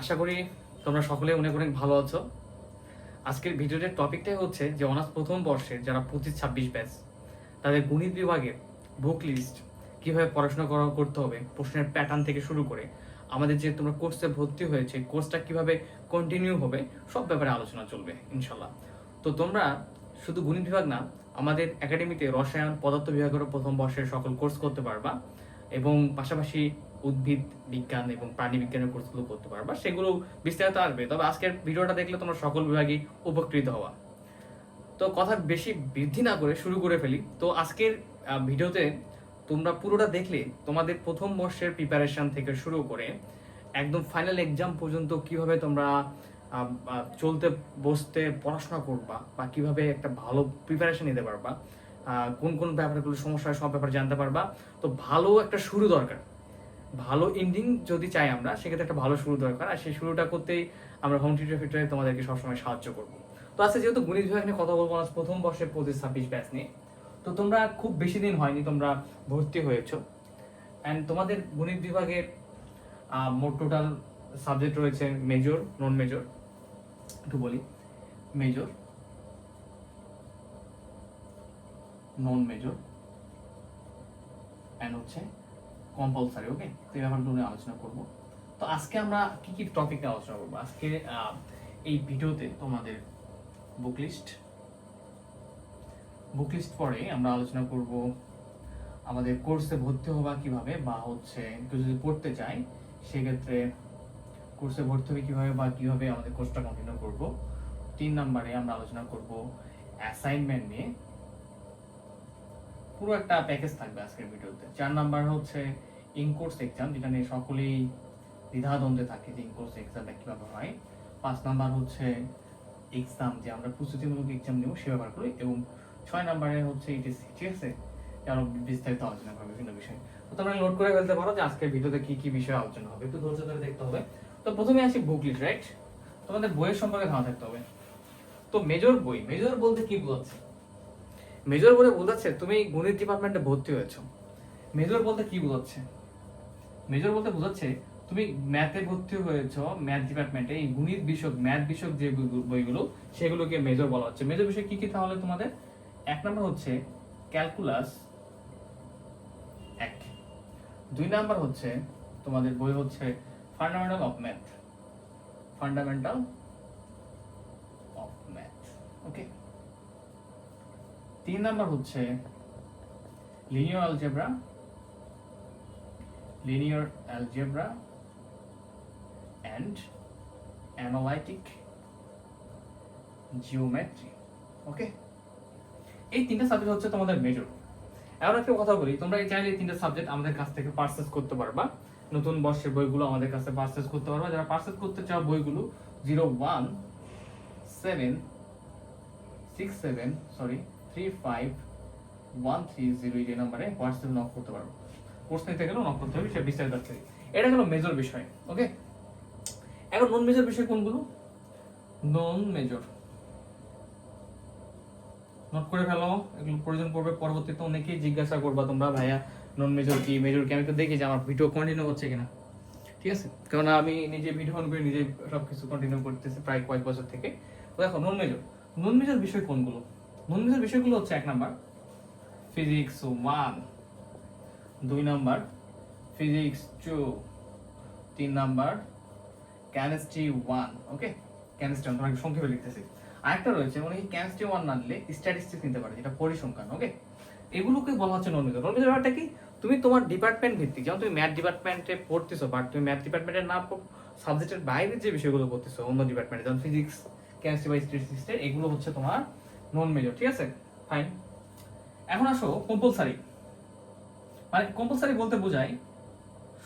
আশা করি তোমরা সকলে অনেক অনেক ভালো আছো। আজকের ভিডিওটার টপিকটাই হচ্ছে যে অনার্স প্রথম বর্ষের যারা 25-26 ব্যাচ তাদের গণিত বিভাগের বুক লিস্ট কিভাবে পড়াশোনা করতে হবে, প্রশ্নের প্যাটার্ন থেকে শুরু করে আমাদের যে তোমরা কোর্সে ভর্তি হয়েছে কোর্সটা কিভাবে কন্টিনিউ হবে সব ব্যাপারে আলোচনা চলবে ইনশাল্লাহ। তো তোমরা শুধু গণিত বিভাগ না, আমাদের একাডেমিতে রসায়ন পদার্থ বিভাগেরও প্রথম বর্ষের সকল কোর্স করতে পারবা এবং পাশাপাশি উদ্ভিদ বিজ্ঞান এবং প্রাণী বিজ্ঞানের কোর্সগুলো করতে পারবা, সেগুলো বিস্তারিত আসবে। তবে আজকের ভিডিওটা দেখলে তোমরা সকল বিভাগই উপকৃত হওয়া। তো কথা বেশি বৃদ্ধি না করে শুরু করে ফেলি। তো আজকের ভিডিওতে তোমরা পুরোটা দেখলে তোমাদের প্রথম বর্ষের প্রিপারেশন থেকে শুরু করে একদম ফাইনাল এক্সাম পর্যন্ত কিভাবে তোমরা চলতে বসতে পড়াশোনা করবা বা কিভাবে একটা ভালো প্রিপারেশন নিতে পারবা, কোন কোন ব্যাপারগুলো সমস্যা হয় সব ব্যাপারে জানতে পারবা। তো ভালো একটা শুরু দরকার, ভালো এন্ডিং যদি চাই আমরা সেক্ষেত্রে একটা ভালো শুরু দরকার, আর সেই শুরুটা করতেই আমরা হোম টিউটর ফিউটরে তোমাদেরকে সবসময় সাহায্য করবো। তো আজকে যেহেতু গণিত বিভাগ নিয়ে কথা বলবো না, প্রথম বর্ষের 25-26 ব্যাচ নিয়ে, তো তোমরা খুব বেশি দিন হয়নি তোমরা ভর্তি হয়েছো। অ্যান্ড তোমাদের গণিত বিভাগের মোট টোটাল সাবজেক্ট রয়েছে মেজর, নন মেজর, একটু বলি মেজর, নন মেজর অ্যান্ড হচ্ছে কম্পালসারি। ওকে, তো এই ব্যাপারগুলো নিয়ে আলোচনা করবো। তো আজকে আমরা কি কি টপিক নিয়ে আলোচনা করবো আজকে এই ভিডিওতে তোমাদের বুক লিস্ট পরে আমরা আলোচনা করব আমাদের কোর্সে ভর্তি হওয়া কিভাবে, বা হচ্ছে কেউ যদি পড়তে চায় সেক্ষেত্রে কোর্সে ভর্তি হবে কিভাবে বা কিভাবে আমাদের কোর্সটা কন্টিনিউ করব। 3 নম্বরে আমরা আলোচনা করব অ্যাসাইনমেন্ট নিয়ে, পুরো একটা প্যাকেজ থাকবে আজকের ভিডিওতে। 4 নাম্বার হচ্ছে ইন কোর্স এক্সাম, যেটা নিয়ে সকলেই দ্বিধাদ্বন্দ্বে থাকে যে ইন কোর্স এক্সামটা কিভাবে হয়। 5 নাম্বার হচ্ছে এক্সাম, যে আমরা প্রস্তুতিমূলক এক্সাম নেব সে ব্যাপারগুলো, এবং 6 নাম্বারে হচ্ছে ইটিসি। ঠিক আছে, আরো বিস্তারিত আলোচনা করবে বিভিন্ন বিষয়। তো তোমরা নোট করে ফেলতে পারো যে আজকের ভিডিওতে কি কি বিষয় আলোচনা হবে, একটু ধৈর্য ধরে দেখতে হবে। তো প্রথমে আসি বুক লিস্ট, রাইট? তোমাদের বইয়ের সম্পর্কে ধারণা থাকতে হবে। তো মেজর বই, মেজর বলতে কি বোঝাচ্ছে? মেজর বলে বোঝাচ্ছে তুমি গণিত ডিপার্টমেন্টে ভর্তি হয়েছো। মেজর বলতে কি বোঝাচ্ছে? মেজর বলতে বোঝাচ্ছে তুমি ম্যাথে ভর্তি হয়েছো, ম্যাথ ডিপার্টমেন্টে এই গণিত বিষয়ক ম্যাথ বিষয়ক যে বইগুলো সেগুলোকে মেজর বলা হচ্ছে। মেজর বিষয় কি কি তাহলে তোমাদের? 1 নাম্বার হচ্ছে ক্যালকুলাস 1, 2 নাম্বার হচ্ছে তোমাদের বই হচ্ছে fundamental of math, fundamental of math. Okay, 3 number হচ্ছে linear algebra, linear algebra and analytic geometry. Okay, এই 3টা সাবজেক্ট হচ্ছে তোমাদের মেজর। এখন একটা কথা বলি, তোমরা এই চাইলে এই 3টা সাবজেক্ট আমাদের কাছ থেকে পারচেজ করতে পারবা। নতুন বর্ষের বইগুলো আমাদের কাছে পারচেজ করতে পারবা। যারা পারচেজ করতে চাও বইগুলো 01737 351330 এই নাম্বারে হোয়াটসঅ্যাপ নক করতে পারবো। কোর্স নিতে গেলেও নক করতে হবে, সে বিস্তারিত আছে। এটা হলো মেজর বিষয়। ওকে, এখন নন মেজর বিষয় কোনগুলো? নন মেজর নোট করে ফেলো, এগুলো প্রয়োজন পড়বে পরবর্তীতে। অনেকেই জিজ্ঞাসা করবা তোমরা, ভাইয়া নন মেজর কি, মেজর কি? আমি তো দেখি যে আমার ভিডিও কন্টিনিউ হচ্ছে কিনা। ঠিক আছে, কারণ আমি নিজে ভিডিও অন করে নিজে সবকিছু কন্টিনিউ করতেছি প্রায় কয়েক বছর থেকে। তো দেখো নন মেজর, নন মেজর বিষয় কোনগুলো? নন মেজর বিষয়গুলো হচ্ছে 1 number physics 1, 2 number physics 2, 3 number chemistry 1। ওকে, কেমিস্ট্রি 1 তোমাকে সংক্ষেপে লিখতেছি। আরেকটা রয়েছে, অনেকে কেমিস্ট্রি 1 না নিলে স্ট্যাটিস্টিক্স নিতে পারে, যেটা পরিসংখ্যান। ওকে, এগুলোকে বলা হচ্ছে নন মেজর। নন মেজর ব্যাপারটা কি? তুমি তোমার ডিপার্টমেন্ট ভিত্তিক, যেমন তুমি ম্যাথ ডিপার্টমেন্টে পড়তেছো, বাট তুমি ম্যাথ ডিপার্টমেন্টের না সাবজেক্টের বাইরে যে বিষয়গুলো পড়তেছো অন্য ডিপার্টমেন্টে, যেমন ফিজিক্স, কেমিস্ট্রি বা স্ট্যাটিস্টিক্স, এগুলো হচ্ছে তোমার নন মেজর। ঠিক আছে, ফাইন। এখন আসো কম্পালসারি। মানে কম্পালসারি বলতে বোঝায়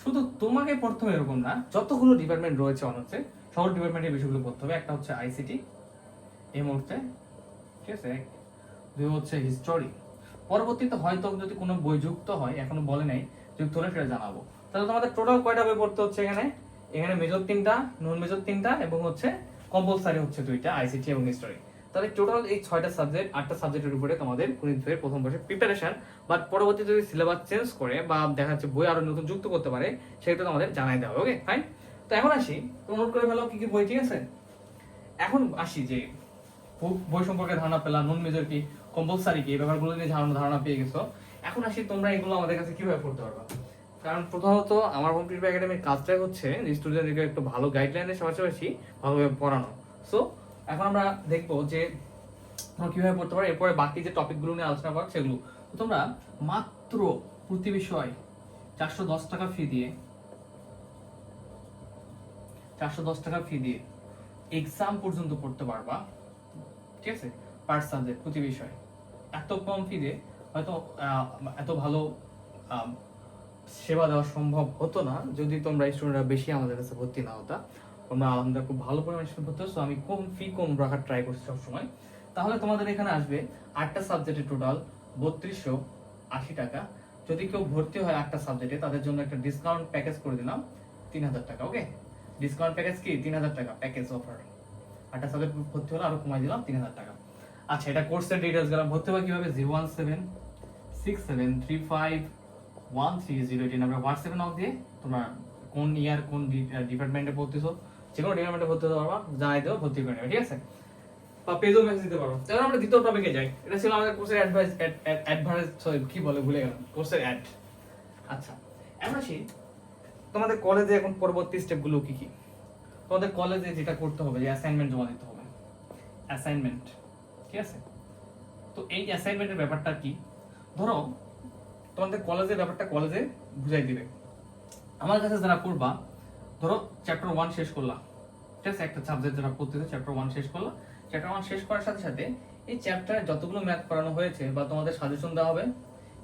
শুধু তোমাকে পড়তে হবে এরকম না, যতগুলো ডিপার্টমেন্ট রয়েছে অনার্সে সকল ডিপার্টমেন্টের বিষয়গুলো পড়তে হবে। একটা হচ্ছে আইসিটি এই মুহূর্তে, ঠিক আছে। 2 হচ্ছে হিস্টোরি। পরবর্তীতে হয়তো যদি কোনো বই যুক্ত হয়, এখনো বলে নাই, যুক্ত হলে সেটা জানাবো। তাহলে তোমাদের টোটাল কয়টা বই পড়তে হচ্ছে? এখানে মেজর 3টা, নন মেজর 3টা, এবং হচ্ছে কম্পালসারি হচ্ছে 2টা, আইসিটি এবং হিস্টোরি। তাহলে টোটাল এই 6টা সাবজেক্ট, 8টা সাবজেক্টের উপরে তোমাদের গণিত বইয়ের প্রথম বর্ষের প্রিপারেশন। বাট পরবর্তীতে যদি সিলেবাস চেঞ্জ করে বা দেখা যাচ্ছে বই আরো নতুন যুক্ত করতে পারে, সেটা তোমাদের জানাই দেওয়া হবে। ওকে, ফাইন। তো এখন আসি, তো নোট করে ফেলো কি কি বই, ঠিক আছে। এখন আসি যে বই সম্পর্কে ধারণা পেলাম, নন মেজর কি, কম্পালসারি কি, এই ব্যাপারগুলো নিয়ে ধারণা পেয়ে গেছো। এখন আসি তোমরা এগুলো আমাদের কাছে কিভাবে পড়তে পারবা। কারণ প্রথমত আমার হোম টিউটর একাডেমির কাজটাই হচ্ছে স্টুডেন্টদেরকে একটু ভালো গাইডলাইনের পাশাপাশি ভালোভাবে পড়ানো। সো এখন আমরা দেখবো যে তোমরা কিভাবে পড়তে পারো, এরপরে বাকি যে টপিকগুলো নিয়ে আলোচনা করো সেগুলো। তো তোমরা মাত্র প্রতি বিষয় 410 টাকা ফি দিয়ে 410 টাকা ফি দিয়ে এক্সাম পর্যন্ত পড়তে পারবা, ঠিক আছে, পার সাবজেক্ট প্রতি বিষয়। এত কম ফি দিয়ে হয়তো এত ভালো সেবা দেওয়া সম্ভব হতো না যদি তোমরা স্টুডেন্টরা বেশি আমাদের কাছে ভর্তি না হতা। তোমরা আমাদের খুব ভালো পরিমাণে স্টুডেন্ট ভর্তি হতো, আমি কম রাখার ট্রাই করছি সবসময়। তাহলে তোমাদের এখানে আসবে 8টা সাবজেক্টে টোটাল 3280 টাকা। যদি কেউ ভর্তি হয় 8টা সাবজেক্টে তাদের জন্য একটা ডিসকাউন্ট প্যাকেজ করে দিলাম 3000 টাকা। ওকে, ডিসকাউন্ট প্যাকেজ কি 3000 টাকা প্যাকেজ অফার। 8টা সাবজেক্ট ভর্তি হলে আরো কমাই দিলাম 3000 টাকা। আচ্ছা, এটা কোর্সের ডিটেইলস গেলাম। ভর্তি হবে কিভাবে, 01767351308 এই নাম্বার হোয়াটসঅ্যাপে নক দিয়ে তোমরা কোন ইয়ার কোন ডিপার্টমেন্টে পড়তেছো, যে কোনো ডিপার্টমেন্টে ভর্তি হতে পারবা, জানাই দেবো, ভর্তি করে নেবে, ঠিক আছে। বা পেজও মেসেজ দিতে পারো। তাহলে আমরা দ্বিতীয় টপিকে যাই। এটা ছিল আমাদের কোর্সের অ্যাডভাইস সরি কি বলে ভুলে গেলাম, কোর্সের অ্যাড। আচ্ছা, এখন আসি তোমাদের কলেজে এখন পরবর্তী স্টেপগুলো কি কি। তোমাদের কলেজে যেটা করতে হবে, যে অ্যাসাইনমেন্ট জমা দিতে হবে, অ্যাসাইনমেন্ট, ঠিক আছে। তো এই অ্যাসাইনমেন্টের ব্যাপারটা কি, ধরো তোমাদের কলেজের ব্যাপারটা কলেজে বুঝাই দিবে। আমার কাছে যারা পড়বা, ধরো চ্যাপ্টার 1 শেষ করলা, ঠিক আছে, একটা সাবজেক্ট যারা পড়তেছে চ্যাপ্টার 1 শেষ করলা। চ্যাপ্টার 1 শেষ করার সাথে সাথে এই চ্যাপ্টারে যতগুলো ম্যাথ করানো হয়েছে বা তোমাদের সাজেশন দেওয়া হবে,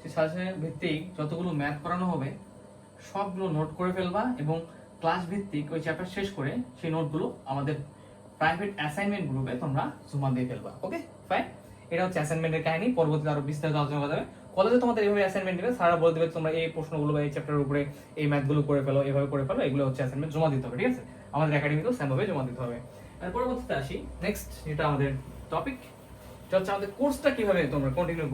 সেই সাজেশনের ভিত্তিক যতগুলো ম্যাথ করানো হবে সবগুলো নোট করে ফেলবা এবং ক্লাস ভিত্তিক ওই চ্যাপ্টার শেষ করে সেই নোটগুলো আমাদের প্রাইভেট অ্যাসাইনমেন্ট গ্রুপে তোমরা জমা দিয়ে ফেলবা। ওকে ফাইন, এটা হচ্ছে অ্যাসাইনমেন্টের কাহিনী। পরবর্তীতে আরো বিস্তারিত আলোচনা করা যাবে। কলেজে তোমাদের এইভাবে অ্যাসাইনমেন্ট দিবে, স্যাররা বলে দেবে তোমরা এই প্রশ্নগুলো বা এই চ্যাপ্টারের উপরে এই ম্যাথগুলো করে ফেলো, এইভাবে করে ফেলো, এগুলো হচ্ছে অ্যাসাইনমেন্ট জমা দিতে হবে, ঠিক আছে। আমাদের একাডেমিতেও সেমভাবে জমা দিতে হবে। আর পরবর্তীতে আসি নেক্সট, যেটা আমাদের টপিক, যেটা হচ্ছে আমাদের কোর্সটা কিভাবে তোমরা কন্টিনিউ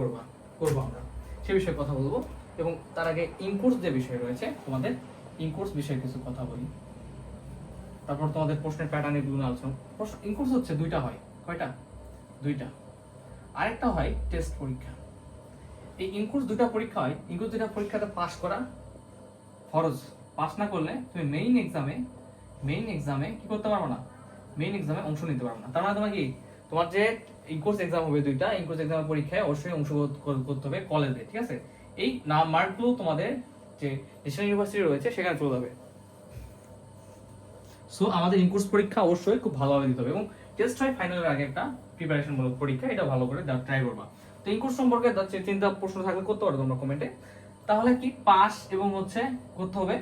করবো আমরা সে বিষয়ে কথা বলবো। এবং তার আগে ইনকোর্স যে বিষয় রয়েছে, তোমাদের ইনকোর্স বিষয়ে কিছু কথা বলি। তারপর তোমাদের প্রশ্নের প্যাটার্ন এগুলো আলোচনা। ইনকোর্স হচ্ছে দুইটা হয়, কয়টা, দুইটা। আরেকটা হয় টেস্ট পরীক্ষা। এই ইনকোর্স দুইটা পরীক্ষা হয়। ইনকোর্স দুইটা পরীক্ষাতে পাস করা ফরজ, পাস না করলে তুমি মেইন এক্সামে কি করতে পারবে না, মেইন এক্সামে অংশ নিতে পারবে না। তার মানে তোমার কি, তোমার যে ইনকোর্স এক্সাম হবে দুইটা, ইনকোর্স এক্সামের পরীক্ষায় অবশ্যই অংশগ্রহণ করতে হবে কলেজে, ঠিক আছে। এই মার্কগুলো তোমাদের যে ন্যাশনাল ইউনিভার্সিটি রয়েছে সেখানে চলে যাবে। সো আমাদের ইনকোর্স পরীক্ষা অবশ্যই খুব ভালোভাবে দিতে হবে এবং টেস্ট হয় ফাইনালের আগে একটা প্রিপারেশনমূলক পরীক্ষা, এটা ভালো করে ট্রাই করবা। তো ইনকোর্স সম্পর্কে চিন্তা প্রশ্ন থাকলে করতে পারো তোমরা কমেন্টে। তাহলে কি পাস এবং হচ্ছে করতে হবে,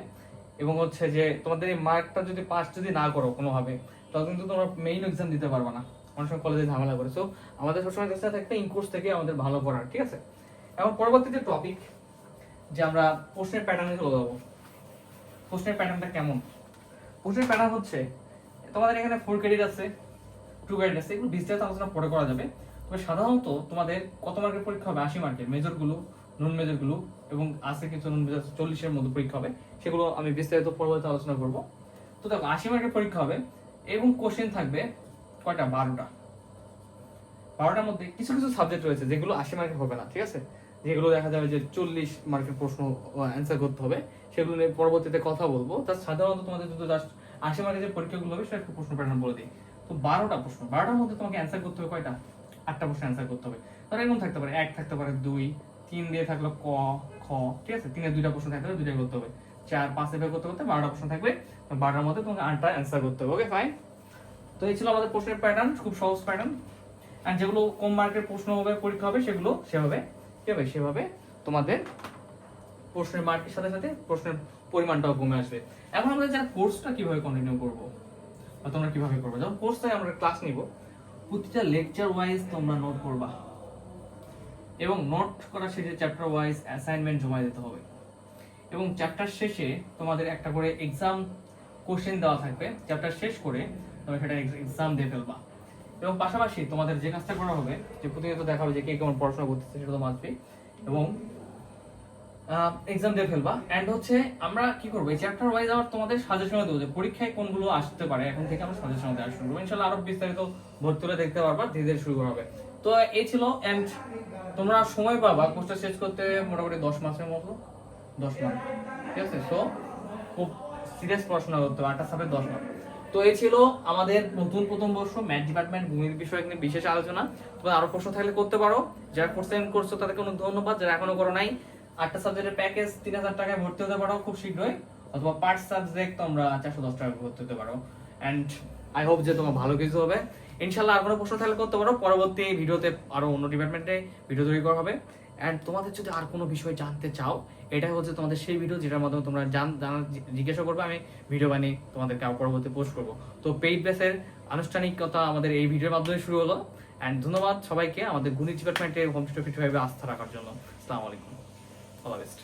এবং হচ্ছে যে তোমাদের এই মার্কটা যদি পাস যদি না করো কোনোভাবে, তাহলে কিন্তু তোমরা মেইন এক্সাম দিতে পারবে না, অনেক সময় কলেজে ঝামেলা করে। সো আমাদের সবসময় চেষ্টা থাকবে ইনকোর্স থেকে আমাদের ভালো পড়ার, ঠিক আছে। এবং পরবর্তীতে টপিক যে আমরা প্রশ্নের প্যাটার্নে চলে যাবো। প্রশ্নের প্যাটার্নটা কেমন, প্রশ্নের প্যাটার্ন হচ্ছে তোমাদের এখানে 4 ক্রেডিট আছে, 2 ক্রেডিট আছে, এগুলো বিস্তারিত আলোচনা পরে করা যাবে। তবে সাধারণত তোমাদের কত মার্কের পরীক্ষা হবে, 80 মার্কের, মেজরগুলো, নন মেজরগুলো এবং আছে কিছু নন মেজর 40-এর মধ্যে পরীক্ষা হবে, সেগুলো আমি বিস্তারিত পরবর্তীতে আলোচনা করব। তো দেখো 80 মার্কের পরীক্ষা হবে এবং কোশ্চেন থাকবে কয়টা, 12টার মধ্যে কিছু কিছু সাবজেক্ট রয়েছে যেগুলো 80 মার্কের হবে না, ঠিক আছে। যেগুলো দেখা যাবে যে 40 মার্কের প্রশ্ন অ্যান্সার করতে হবে, সেগুলো নিয়ে পরবর্তীতে কথা বলবো। তা সাধারণত তোমাদের যদি জাস্ট 80 মার্কের যে পরীক্ষাগুলো হবে সেটা একটু প্রশ্ন প্যাটার্ন বলে দিই। তো 12টা প্রশ্ন, 12টার মধ্যে তোমাকে অ্যান্সার করতে হবে কয়টা, 8টা প্রশ্ন অ্যান্সার করতে হবে। তাহলে এরকম থাকতে পারে 1 থাকতে পারে 2, 3 দিয়ে থাকলো ক খ, ঠিক আছে, 3 এর 2টা প্রশ্ন থাকলে 2টাই করতে হবে, 4 5 এভাবে করতে করতে 12টা প্রশ্ন থাকবে, 12টার মধ্যে তোমাকে 8টা অ্যান্সার করতে হবে। Okay fine. তো এই ছিল আমাদের প্রশ্নের প্যাটার্ন, খুব সহজ প্যাটার্ন। আর যেগুলো কম মার্কের প্রশ্ন হবে পরীক্ষা হবে সেগুলো সেভাবে তোমাদের প্রশ্নের মার্কের সাথে সাথে প্রশ্নের পরিমাণটাও কমে আসবে। এখন আমরা যারা কোর্সটা কিভাবে কন্টিনিউ করব বা তোমরা কিভাবে করবে, যখন কোর্সটাই আমরা ক্লাস নিব, প্রতিটা লেকচার ওয়াইজ তোমরা নোট করবা এবং নোট করা শেষে চ্যাপ্টার ওয়াইজ অ্যাসাইনমেন্ট জমা দিতে হবে এবং চ্যাপ্টার শেষে তোমাদের একটা করে এক্সাম কোশ্চেন দেওয়া থাকবে, চ্যাপ্টার শেষ করে তোমরা সেটা এক্সাম দিয়ে ফেলবা। এবং পাশাপাশি তোমাদের যে কাজটা করা হবে, যে প্রতিনিয়ত দেখা হবে যে কে কেমন পড়াশোনা করতেছে সেটা তো মাসবে, এবং এক্সাম দিয়ে ফেলবা। এন্ড হচ্ছে আমরা কি করবো, এই চ্যাপ্টার ওয়াইজ আবার তোমাদের সাজেশন দেবো যে পরীক্ষায় কোনগুলো আসতে পারে, এখন থেকে আমরা সাজেশন দেওয়া শুরু করবো। ইনশাআল্লাহ আরো বিস্তারিত ভর্তি হলে দেখতে পারবা, ধীরে ধীরে শুরু হবে। তো এই ছিল। এন্ড তোমরা সময় পাবা কোর্সটা শেষ করতে মোটামুটি 10 মাসের মতো, 10 মাস, ঠিক আছে? সো খুব সিরিয়াস পড়াশোনা করতে হবে, 8টা সাবজেক্ট 10 মাস। তো এই ছিল আমাদের নতুন প্রথম বর্ষ ম্যাথ ডিপার্টমেন্ট গণিত বিষয়ে নিয়ে বিশেষ আলোচনা। তোমরা আরো প্রশ্ন থাকলে করতে পারো, যারা কোর্সেন করছো তাদেরকে অনেক ধন্যবাদ, যারা এখনো করো নাই 8টা সাবজেক্টের প্যাকেজ 3000 টাকায় ভর্তি হতে পারো খুব শীঘ্রই, অথবা পার সাবজেক্ট তোমরা 410 টাকা ভর্তি হতে পারো। এন্ড আই হোপ যে তোমার ভালো কিছু হবে ইনশাআল্লাহ। আর কোনো প্রশ্ন থাকলে করতে পারো, পরবর্তী ভিডিওতে আরো অন্য ডিপার্টমেন্টে ভিডিও তৈরি করা হবে। এন্ড তোমাদের যদি আর কোনো বিষয় জানতে চাও, এটাই হচ্ছে তোমাদের সেই ভিডিও যেটার মাধ্যমে তোমরা জিজ্ঞাসা করবে, আমি ভিডিও বানিয়ে তোমাদেরকে পরবর্তী পোস্ট করবো। তো পেইড বেসের আনুষ্ঠানিকতা আমাদের এই ভিডিওর মাধ্যমে শুরু হলো। এন্ড ধন্যবাদ সবাইকে আমাদের গণিত ডিপার্টমেন্টের হোম টিউটর হিসেবে আস্থা রাখার জন্য। আসসালামু আলাইকুম, অল দ্য বেস্ট।